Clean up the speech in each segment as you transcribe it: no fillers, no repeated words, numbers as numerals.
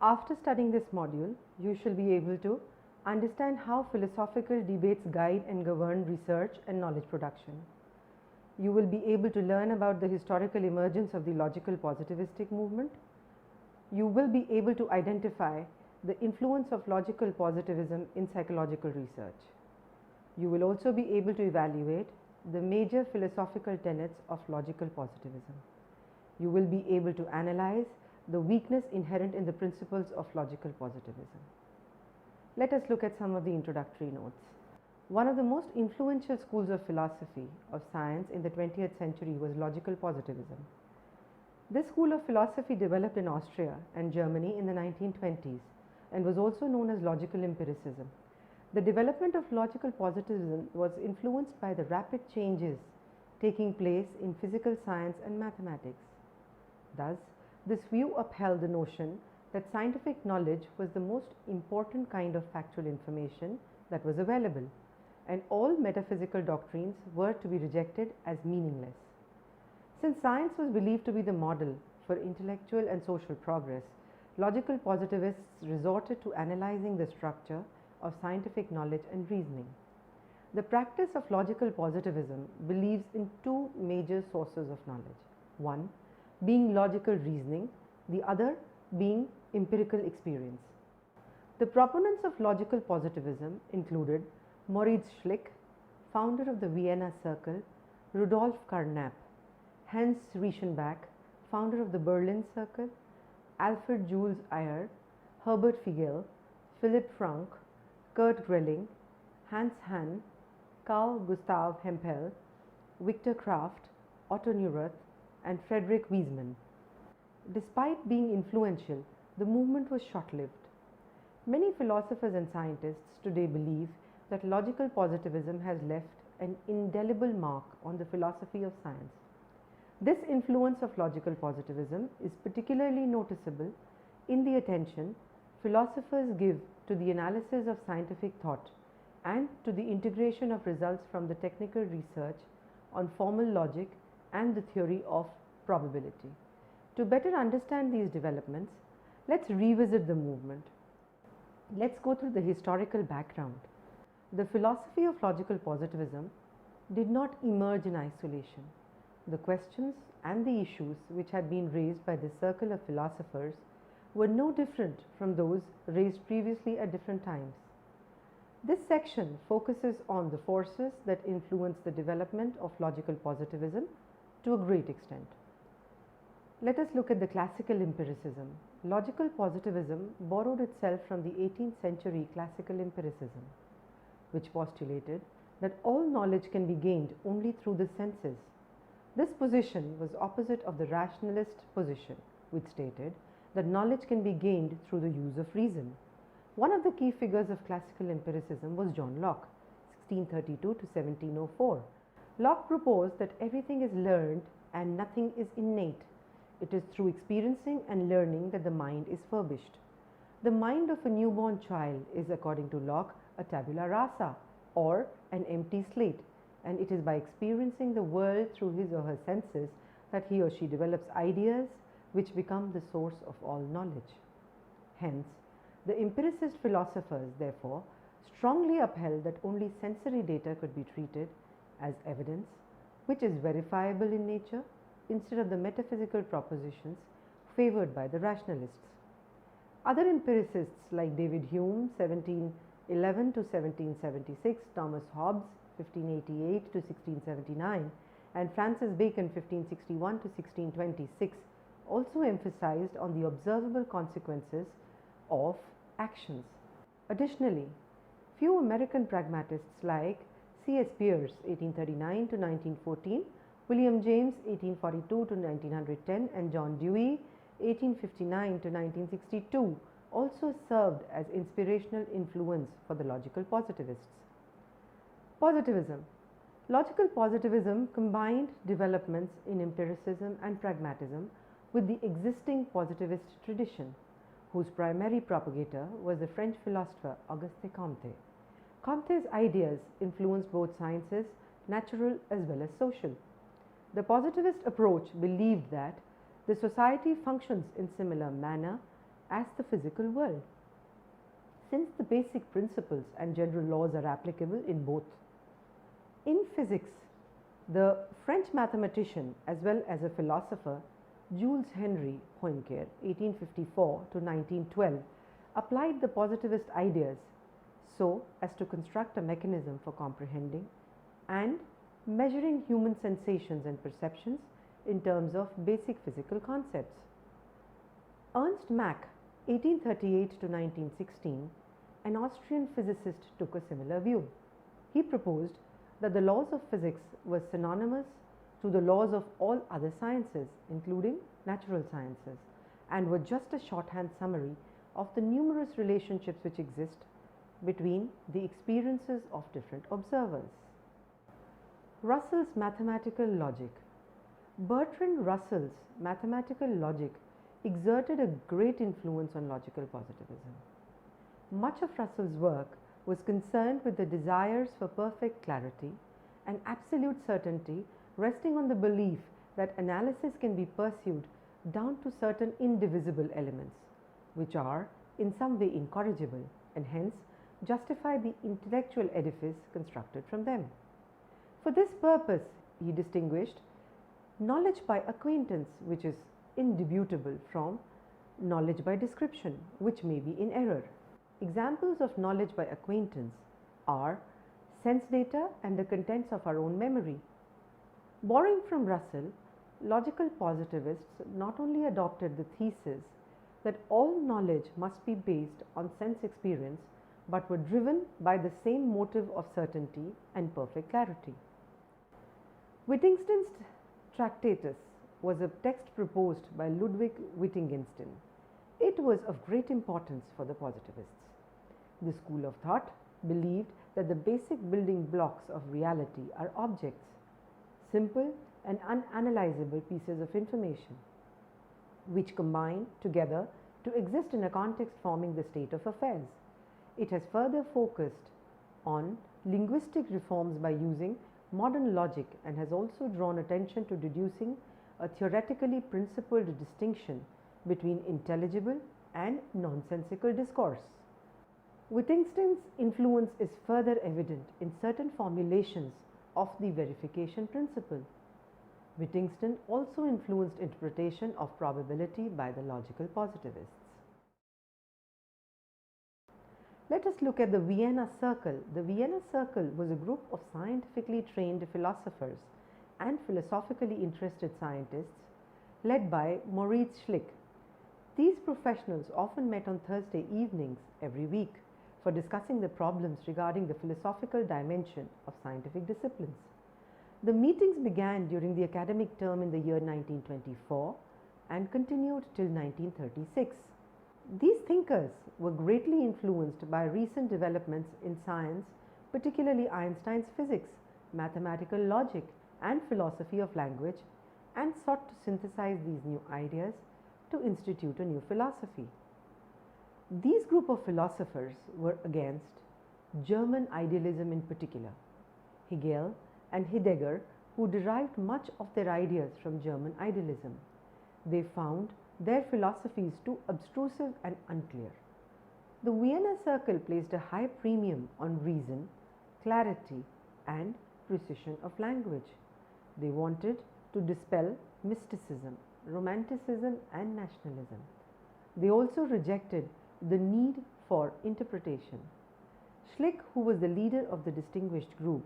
After studying this module, you shall be able to understand how philosophical debates guide and govern research and knowledge production. You will be able to learn about the historical emergence of the logical positivistic movement. You will be able to identify the influence of logical positivism in psychological research. You will also be able to evaluate the major philosophical tenets of logical positivism. You will be able to analyze the weakness inherent in the principles of logical positivism. Let us look at some of the introductory notes. One of the most influential schools of philosophy of science in the 20th century was logical positivism. This school of philosophy developed in Austria and Germany in the 1920s and was also known as logical empiricism. The development of logical positivism was influenced by the rapid changes taking place in physical science and mathematics. Thus, this view upheld the notion that scientific knowledge was the most important kind of factual information that was available, and all metaphysical doctrines were to be rejected as meaningless. Since science was believed to be the model for intellectual and social progress, logical positivists resorted to analyzing the structure of scientific knowledge and reasoning. The practice of logical positivism believes in two major sources of knowledge. One being logical reasoning, the other being empirical experience. The proponents of logical positivism included Moritz Schlick, founder of the Vienna Circle, Rudolf Carnap, Hans Reichenbach, founder of the Berlin Circle, Alfred Jules Ayer, Herbert Figel, Philipp Frank, Kurt Grelling, Hans Hahn, Carl Gustav Hempel, Viktor Kraft, Otto Neurath, and Frederick Wiesmann. Despite being influential, the movement was short-lived. Many philosophers and scientists today believe that logical positivism has left an indelible mark on the philosophy of science. This influence of logical positivism is particularly noticeable in the attention philosophers give to the analysis of scientific thought and to the integration of results from the technical research on formal logic and the theory of probability. To better understand these developments, let's revisit the movement. Let's go through the historical background. The philosophy of logical positivism did not emerge in isolation. The questions and the issues which had been raised by this circle of philosophers were no different from those raised previously at different times. This section focuses on the forces that influence the development of logical positivism to a great extent. Let us look at the classical empiricism. Logical positivism borrowed itself from the 18th century classical empiricism, which postulated that all knowledge can be gained only through the senses. This position was opposite of the rationalist position, which stated that knowledge can be gained through the use of reason. One of the key figures of classical empiricism was John Locke, 1632 to 1704. Locke proposed that everything is learned and nothing is innate. It is through experiencing and learning that the mind is furbished. The mind of a newborn child is, according to Locke, a tabula rasa, or an empty slate, and it is by experiencing the world through his or her senses that he or she develops ideas which become the source of all knowledge. Hence, the empiricist philosophers, therefore, strongly upheld that only sensory data could be treated as evidence, which is verifiable in nature, instead of the metaphysical propositions favored by the rationalists. Other empiricists like David Hume, 1711 to 1776, Thomas Hobbes, 1588 to 1679, and Francis Bacon, 1561 to 1626, also emphasized on the observable consequences of actions. Additionally, few American pragmatists like C.S. Peirce, 1839 to 1914, William James, 1842 to 1910, and John Dewey, 1859 to 1962, also served as inspirational influence for the logical positivists. Positivism. Logical positivism combined developments in empiricism and pragmatism with the existing positivist tradition, whose primary propagator was the French philosopher Auguste Comte. Comte's ideas influenced both sciences, natural as well as social. The positivist approach believed that the society functions in similar manner as the physical world, since the basic principles and general laws are applicable in both. In physics, the French mathematician as well as a philosopher Jules Henry Poincare (1854 to 1912) applied the positivist ideas so as to construct a mechanism for comprehending and measuring human sensations and perceptions in terms of basic physical concepts. Ernst Mach (1838 to 1916), an Austrian physicist, took a similar view. He proposed that the laws of physics were synonymous to the laws of all other sciences, including natural sciences, and were just a shorthand summary of the numerous relationships which exist between the experiences of different observers. Russell's mathematical logic. Bertrand Russell's mathematical logic exerted a great influence on logical positivism. Much of Russell's work was concerned with the desires for perfect clarity and absolute certainty, resting on the belief that analysis can be pursued down to certain indivisible elements, which are in some way incorrigible and hence justify the intellectual edifice constructed from them. For this purpose, he distinguished knowledge by acquaintance, which is indubitable, from knowledge by description, which may be in error. Examples of knowledge by acquaintance are sense data and the contents of our own memory. Borrowing from Russell, logical positivists not only adopted the thesis that all knowledge must be based on sense experience, but were driven by the same motive of certainty and perfect clarity. Wittgenstein's Tractatus was a text proposed by Ludwig Wittgenstein. It was of great importance for the positivists. The school of thought believed that the basic building blocks of reality are objects, simple and unanalyzable pieces of information, which combine together to exist in a context forming the state of affairs. It has further focused on linguistic reforms by using modern logic and has also drawn attention to deducing a theoretically principled distinction between intelligible and nonsensical discourse. Wittgenstein's influence is further evident in certain formulations of the verification principle. Wittgenstein also influenced interpretation of probability by the logical positivists. Let us look at the Vienna Circle. The Vienna Circle was a group of scientifically trained philosophers and philosophically interested scientists led by Moritz Schlick. These professionals often met on Thursday evenings every week for discussing the problems regarding the philosophical dimension of scientific disciplines. The meetings began during the academic term in the year 1924 and continued till 1936. These thinkers were greatly influenced by recent developments in science, particularly Einstein's physics, mathematical logic, and philosophy of language, and sought to synthesize these new ideas to institute a new philosophy. These group of philosophers were against German idealism in particular. Hegel and Heidegger, who derived much of their ideas from German idealism. They found their philosophies too abstruse and unclear. The Vienna Circle placed a high premium on reason, clarity, and precision of language. They wanted to dispel mysticism, romanticism, and nationalism. They also rejected the need for interpretation. Schlick, who was the leader of the distinguished group,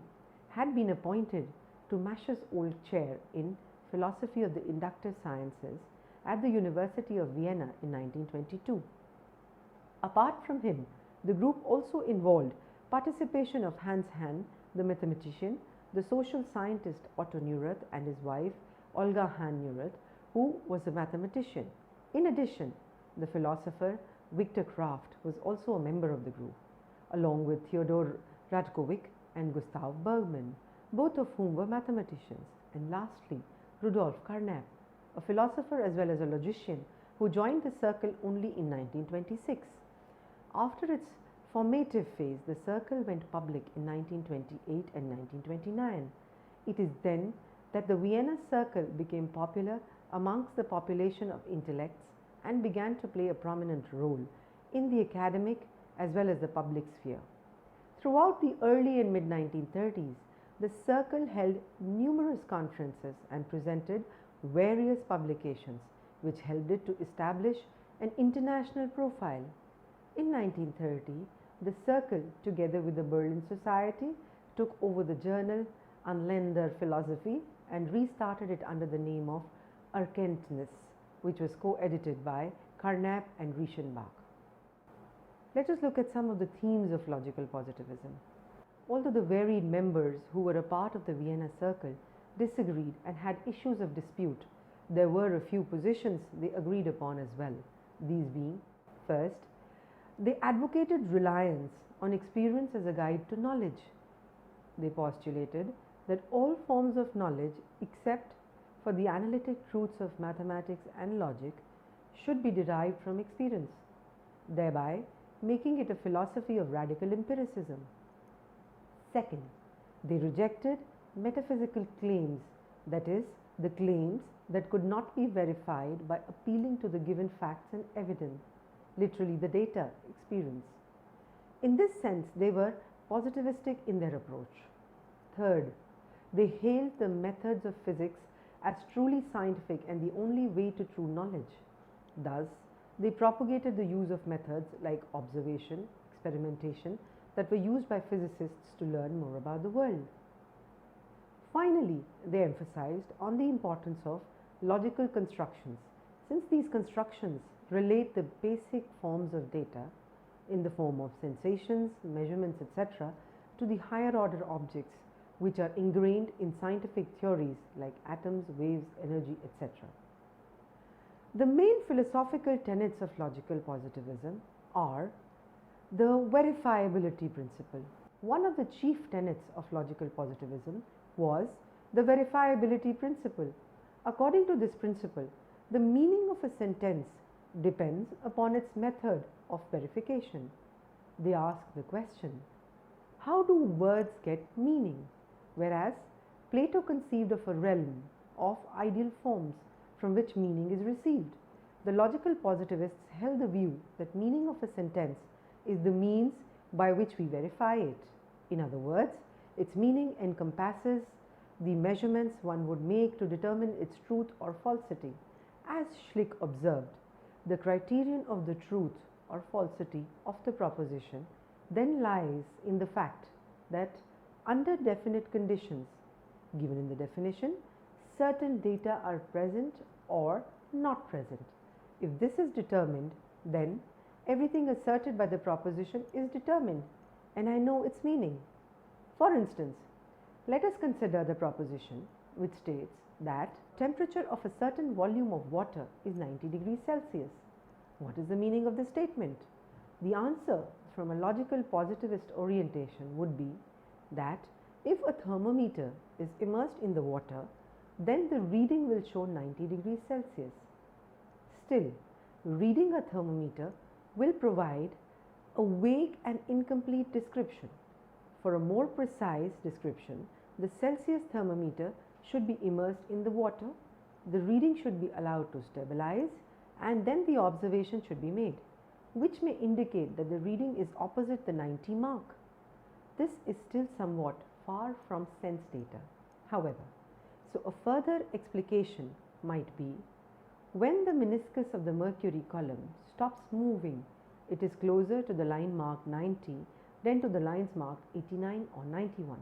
had been appointed to Mascher's old chair in philosophy of the inductive sciences at the University of Vienna in 1922. Apart from him, the group also involved participation of Hans Hahn, the mathematician, the social scientist Otto Neurath and his wife Olga Hahn-Neurath, who was a mathematician. In addition, the philosopher Viktor Kraft was also a member of the group, along with Theodor Radkovic and Gustav Bergman, both of whom were mathematicians, and lastly, Rudolf Carnap, a philosopher as well as a logician who joined the circle only in 1926. After its formative phase, the circle went public in 1928 and 1929. It is then that the Vienna Circle became popular amongst the population of intellects and began to play a prominent role in the academic as well as the public sphere. Throughout the early and mid 1930s, the Circle held numerous conferences and presented various publications which helped it to establish an international profile. In 1930, the Circle, together with the Berlin Society, took over the journal Anländer Philosophy and restarted it under the name of Erkenntnis, which was co-edited by Carnap and Reichenbach. Let us look at some of the themes of logical positivism. Although the varied members who were a part of the Vienna Circle disagreed and had issues of dispute, there were a few positions they agreed upon as well. These being, first, they advocated reliance on experience as a guide to knowledge. They postulated that all forms of knowledge, except for the analytic truths of mathematics and logic, should be derived from experience, thereby making it a philosophy of radical empiricism. Second, they rejected metaphysical claims, that is, the claims that could not be verified by appealing to the given facts and evidence, literally the data, experience. In this sense, they were positivistic in their approach. Third, they hailed the methods of physics as truly scientific and the only way to true knowledge. Thus, they propagated the use of methods like observation, experimentation that were used by physicists to learn more about the world. Finally, they emphasized on the importance of logical constructions, since these constructions relate the basic forms of data in the form of sensations, measurements, etc., to the higher order objects which are ingrained in scientific theories like atoms, waves, energy, etc. The main philosophical tenets of logical positivism are the verifiability principle. One of the chief tenets of logical positivism was the verifiability principle. According to this principle, the meaning of a sentence depends upon its method of verification. They ask the question, how do words get meaning? Whereas Plato conceived of a realm of ideal forms from which meaning is received. The logical positivists held the view that meaning of a sentence is the means by which we verify it. In other words, its meaning encompasses the measurements one would make to determine its truth or falsity. As Schlick observed, the criterion of the truth or falsity of the proposition then lies in the fact that under definite conditions given in the definition, certain data are present or not present. If this is determined, then everything asserted by the proposition is determined and I know its meaning. For instance, let us consider the proposition which states that temperature of a certain volume of water is 90 degrees Celsius. What is the meaning of this statement? The answer from a logical positivist orientation would be that if a thermometer is immersed in the water, then the reading will show 90 degrees Celsius. Still, reading a thermometer will provide a vague and incomplete description. For a more precise description, the Celsius thermometer should be immersed in the water, the reading should be allowed to stabilize, and then the observation should be made, which may indicate that the reading is opposite the 90 mark. This is still somewhat far from sense data. However, so a further explication might be when the meniscus of the mercury column stops moving, it is closer to the line marked 90 than to the lines marked 89 or 91.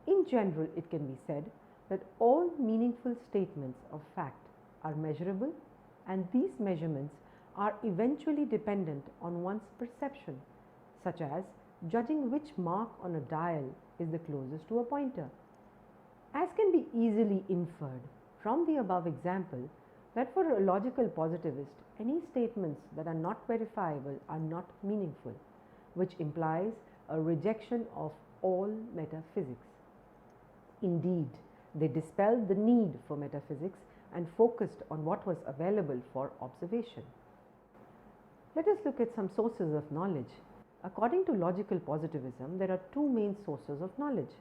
In general, it can be said that all meaningful statements of fact are measurable, and these measurements are eventually dependent on one's perception, such as judging which mark on a dial is the closest to a pointer. As can be easily inferred from the above example, that for a logical positivist, any statements that are not verifiable are not meaningful, which implies a rejection of all metaphysics. Indeed, they dispelled the need for metaphysics and focused on what was available for observation. Let us look at some sources of knowledge. According to logical positivism, there are two main sources of knowledge.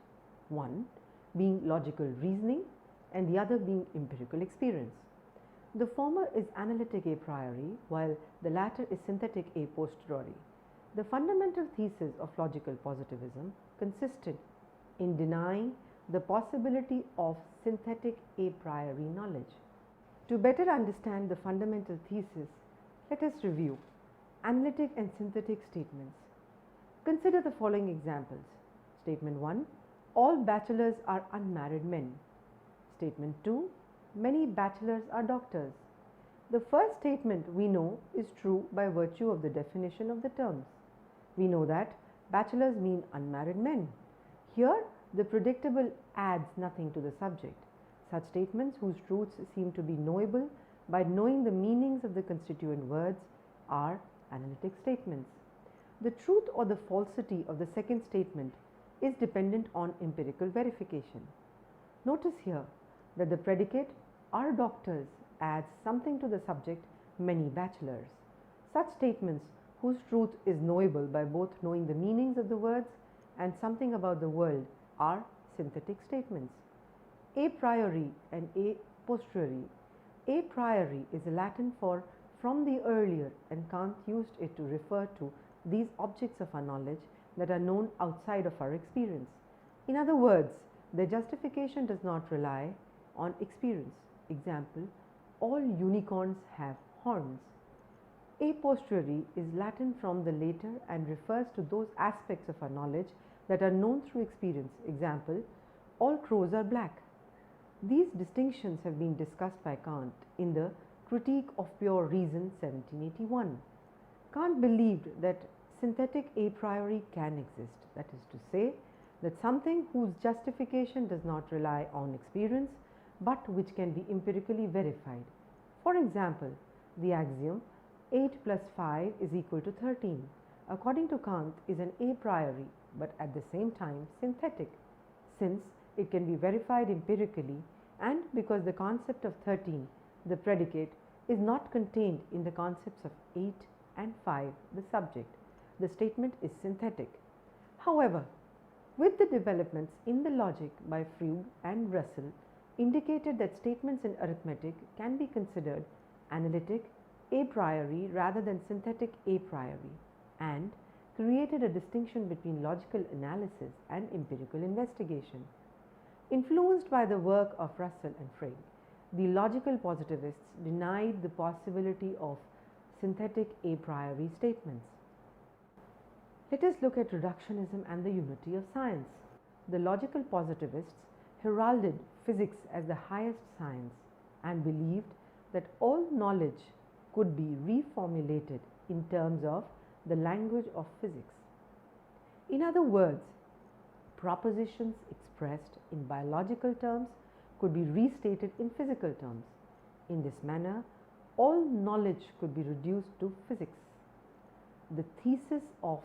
One being logical reasoning and the other being empirical experience. The former is analytic a priori, while the latter is synthetic a posteriori. The fundamental thesis of logical positivism consisted in denying the possibility of synthetic a priori knowledge. To better understand the fundamental thesis, let us review analytic and synthetic statements. Consider the following examples. Statement 1. All bachelors are unmarried men. Statement 2. Many bachelors are doctors. The first statement we know is true by virtue of the definition of the terms. We know that bachelors mean unmarried men. Here, the predictable adds nothing to the subject. Such statements whose truths seem to be knowable by knowing the meanings of the constituent words are analytic statements. The truth or the falsity of the second statement is dependent on empirical verification. Notice here that the predicate "are doctors" adds something to the subject "many bachelors." Such statements whose truth is knowable by both knowing the meanings of the words and something about the world are synthetic statements. A priori and a posteriori. A priori is Latin for "from the earlier," and Kant used it to refer to these objects of our knowledge that are known outside of our experience. In other words, their justification does not rely on experience. Example, all unicorns have horns. A posteriori is Latin from the later and refers to those aspects of our knowledge that are known through experience. Example, all crows are black. These distinctions have been discussed by Kant in the Critique of Pure Reason 1781. Kant believed that synthetic a priori can exist, that is to say, that something whose justification does not rely on experience but which can be empirically verified. For example, the axiom 8 plus 5 is equal to 13, according to Kant, is an a priori but at the same time synthetic, since it can be verified empirically, and because the concept of 13, the predicate, is not contained in the concepts of 8 and 5, the subject. The statement is synthetic. However, with the developments in the logic by Frege and Russell, indicated that statements in arithmetic can be considered analytic a priori rather than synthetic a priori, and created a distinction between logical analysis and empirical investigation. Influenced by the work of Russell and Frege, the logical positivists denied the possibility of synthetic a priori statements. Let us look at reductionism and the unity of science. The logical positivists heralded physics as the highest science and believed that all knowledge could be reformulated in terms of the language of physics. In other words, propositions expressed in biological terms could be restated in physical terms. In this manner, all knowledge could be reduced to physics. The thesis of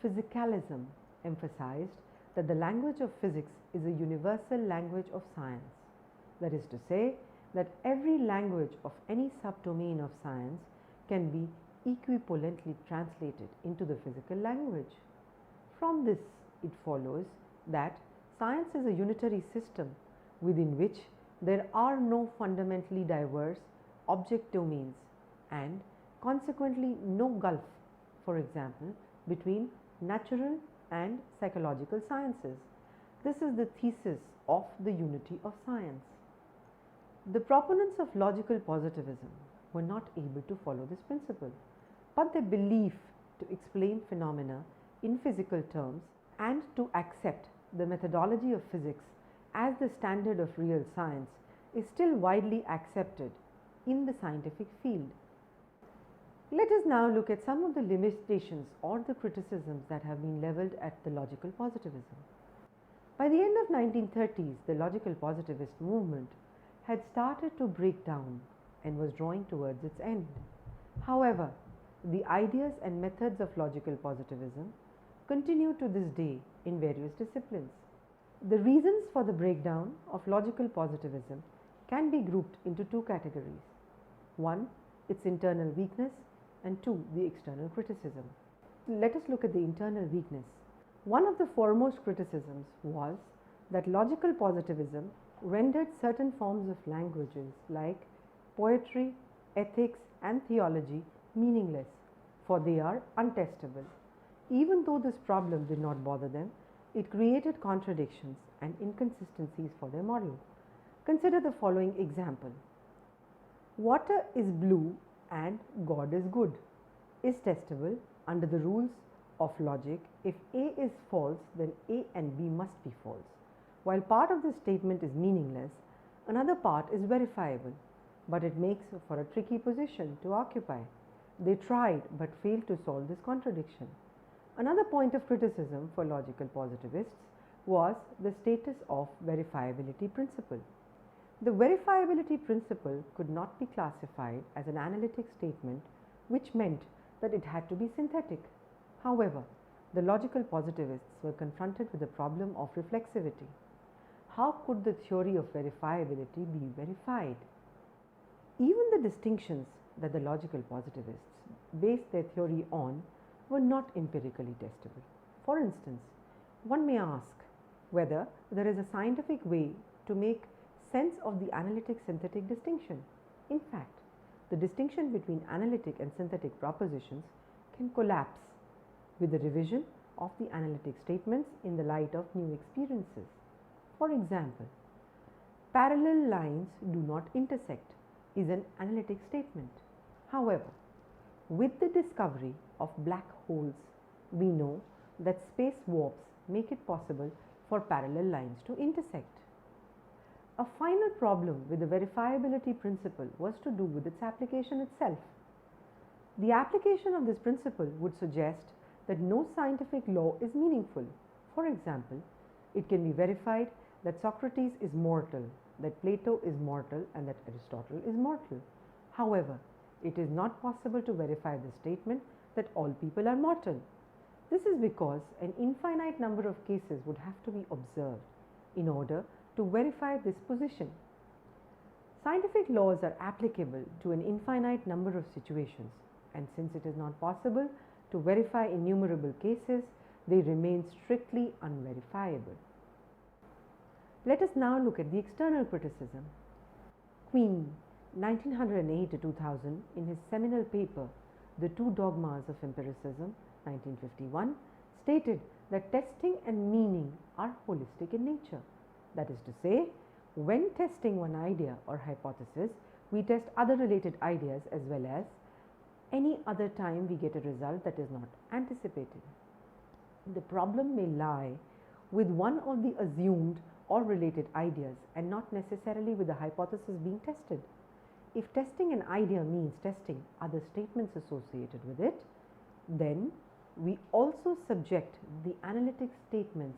physicalism emphasized that the language of physics is a universal language of science. That is to say, that every language of any subdomain of science can be equivalently translated into the physical language. From this, it follows that science is a unitary system within which there are no fundamentally diverse object domains and consequently no gulf, for example, between natural and psychological sciences. This is the thesis of the unity of science. The proponents of logical positivism were not able to follow this principle, but their belief to explain phenomena in physical terms and to accept the methodology of physics as the standard of real science is still widely accepted in the scientific field. Let us now look at some of the limitations or the criticisms that have been leveled at the logical positivism. By the end of 1930s, the logical positivist movement had started to break down and was drawing towards its end. However, the ideas and methods of logical positivism continue to this day in various disciplines. The reasons for the breakdown of logical positivism can be grouped into two categories. One, its internal weakness, and two, the external criticism. Let us look at the internal weakness. One of the foremost criticisms was that logical positivism rendered certain forms of languages like poetry, ethics, and theology meaningless, for they are untestable. Even though this problem did not bother them, it created contradictions and inconsistencies for their model. Consider the following example. Water is blue and God is good is testable under the rules of logic. If A is false, then A and B must be false. While part of this statement is meaningless, another part is verifiable, but it makes for a tricky position to occupy. They tried but failed to solve this contradiction. Another point of criticism for logical positivists was the status of verifiability principle. The verifiability principle could not be classified as an analytic statement, which meant that it had to be synthetic. However, the logical positivists were confronted with the problem of reflexivity. How could the theory of verifiability be verified? Even the distinctions that the logical positivists based their theory on were not empirically testable. For instance, one may ask whether there is a scientific way to make sense of the analytic-synthetic distinction. In fact, the distinction between analytic and synthetic propositions can collapse with the revision of the analytic statements in the light of new experiences. For example, parallel lines do not intersect is an analytic statement. However, with the discovery of black holes, we know that space warps make it possible for parallel lines to intersect. A final problem with the verifiability principle was to do with its application itself. The application of this principle would suggest that no scientific law is meaningful. For example, it can be verified that Socrates is mortal, that Plato is mortal, and that Aristotle is mortal. However, it is not possible to verify the statement that all people are mortal. This is because an infinite number of cases would have to be observed in order to verify this position. Scientific laws are applicable to an infinite number of situations, and since it is not possible to verify innumerable cases, they remain strictly unverifiable. Let us now look at the external criticism. Queen, 1908 to 2000, in his seminal paper, The Two Dogmas of Empiricism, 1951, stated that testing and meaning are holistic in nature. That is to say, when testing one idea or hypothesis, we test other related ideas as well as any other time we get a result that is not anticipated. The problem may lie with one of the assumed or related ideas and not necessarily with the hypothesis being tested. If testing an idea means testing other statements associated with it, then we also subject the analytic statements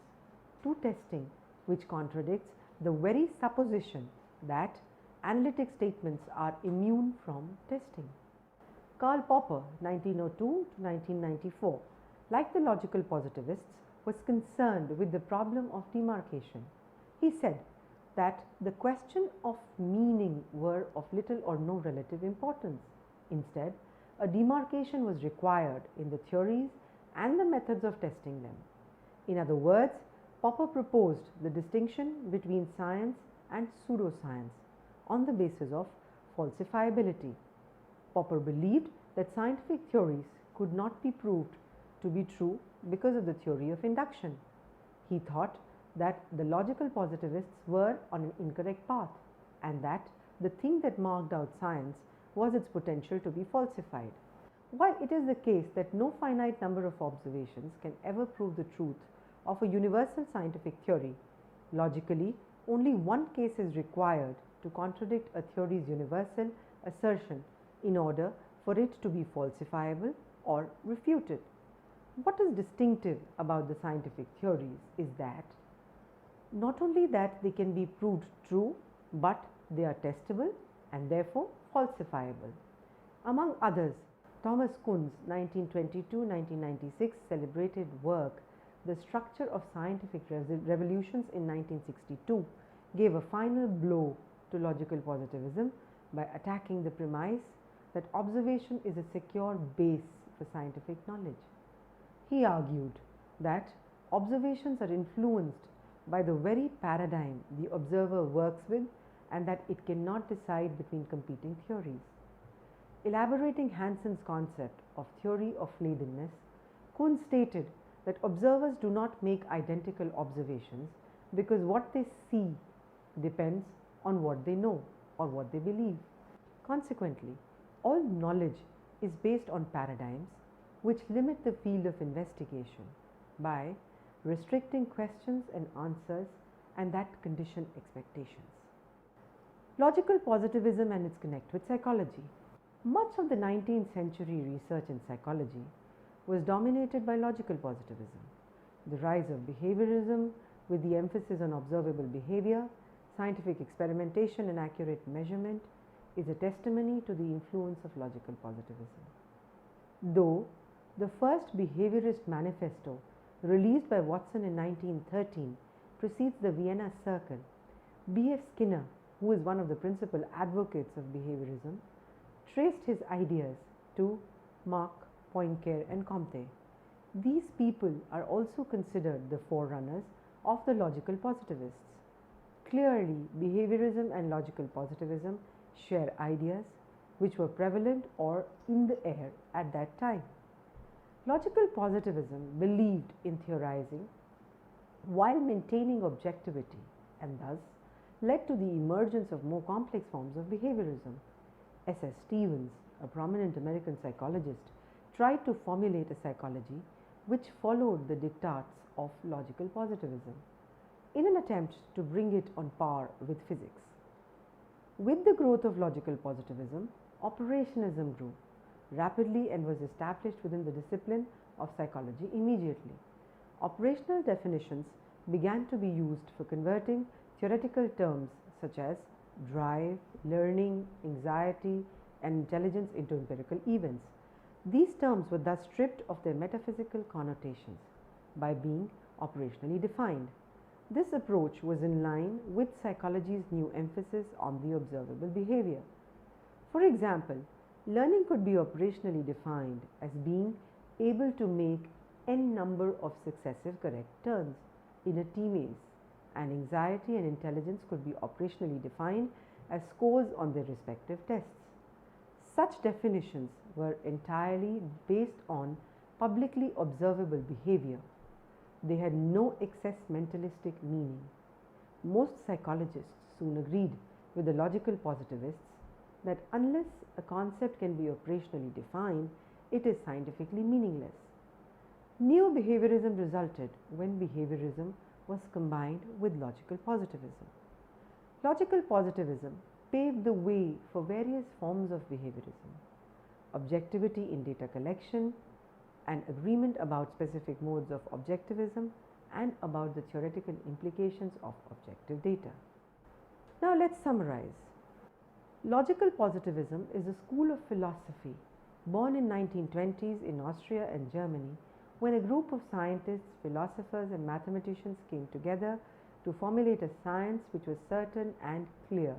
to testing, which contradicts the very supposition that analytic statements are immune from testing. Karl Popper, 1902 to 1994, like the logical positivists, was concerned with the problem of demarcation. He said that the question of meaning were of little or no relative importance. Instead, a demarcation was required in the theories and the methods of testing them. In other words, Popper proposed the distinction between science and pseudoscience on the basis of falsifiability. Popper believed that scientific theories could not be proved to be true because of the theory of induction. He thought that the logical positivists were on an incorrect path and that the thing that marked out science was its potential to be falsified. While it is the case that no finite number of observations can ever prove the truth of a universal scientific theory, logically only one case is required to contradict a theory's universal assertion in order for it to be falsifiable or refuted. What is distinctive about the scientific theories is that not only that they can be proved true, but they are testable and therefore falsifiable. Among others, Thomas Kuhn's 1922-1996 celebrated work, The Structure of Scientific Revolutions in 1962, gave a final blow to logical positivism by attacking the premise that observation is a secure base for scientific knowledge. He argued that observations are influenced by the very paradigm the observer works with and that it cannot decide between competing theories. Elaborating Hansen's concept of theory of ladenness, Kuhn stated that observers do not make identical observations because what they see depends on what they know or what they believe. Consequently, all knowledge is based on paradigms which limit the field of investigation by restricting questions and answers and that condition expectations. Logical positivism and its connect with psychology. Much of the 19th century research in psychology was dominated by logical positivism. The rise of behaviorism, with the emphasis on observable behavior, scientific experimentation and accurate measurement, is a testimony to the influence of logical positivism. Though the first behaviorist manifesto, released by Watson in 1913, precedes the Vienna Circle, B.F. Skinner, who is one of the principal advocates of behaviorism, traced his ideas to Mark, Poincare and Comte. These people are also considered the forerunners of the logical positivists. Clearly, behaviorism and logical positivism share ideas which were prevalent or in the air at that time. Logical positivism believed in theorizing while maintaining objectivity and thus led to the emergence of more complex forms of behaviorism. S.S. Stevens, a prominent American psychologist, tried to formulate a psychology which followed the diktats of logical positivism in an attempt to bring it on par with physics. With the growth of logical positivism, operationism grew rapidly and was established within the discipline of psychology immediately. Operational definitions began to be used for converting theoretical terms such as drive, learning, anxiety, and intelligence into empirical events. These terms were thus stripped of their metaphysical connotations by being operationally defined. This approach was in line with psychology's new emphasis on the observable behavior. For example, learning could be operationally defined as being able to make n number of successive correct turns in a T-maze, and anxiety and intelligence could be operationally defined as scores on their respective tests. Such definitions were entirely based on publicly observable behavior. They had no excess mentalistic meaning. Most psychologists soon agreed with the logical positivists that unless a concept can be operationally defined, it is scientifically meaningless. Neo-behaviorism resulted when behaviorism was combined with logical positivism. Logical positivism paved the way for various forms of behaviorism: objectivity in data collection, an agreement about specific modes of objectivism, and about the theoretical implications of objective data. Now let's summarize. Logical positivism is a school of philosophy born in 1920s in Austria and Germany, when a group of scientists, philosophers and mathematicians came together to formulate a science which was certain and clear.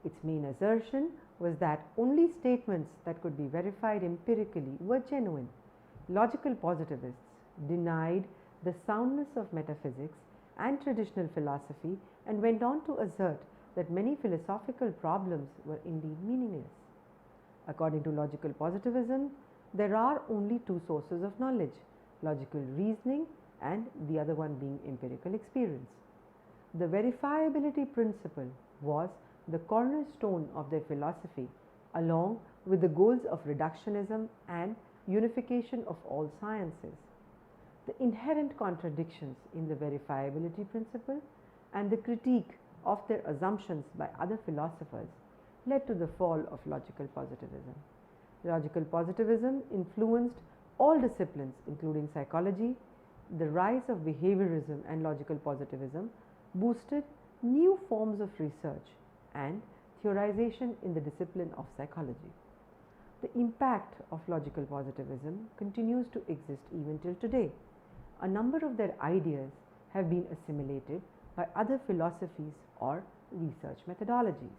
Its main assertion was that only statements that could be verified empirically were genuine. Logical positivists denied the soundness of metaphysics and traditional philosophy and went on to assert that many philosophical problems were indeed meaningless. According to logical positivism, there are only two sources of knowledge: logical reasoning and the other one being empirical experience. The verifiability principle was the cornerstone of their philosophy, along with the goals of reductionism and unification of all sciences. The inherent contradictions in the verifiability principle and the critique of their assumptions by other philosophers led to the fall of logical positivism. Logical positivism influenced all disciplines, including psychology. The rise of behaviorism and logical positivism boosted new forms of research and theorization in the discipline of psychology. The impact of logical positivism continues to exist even till today. A number of their ideas have been assimilated by other philosophies or research methodologies.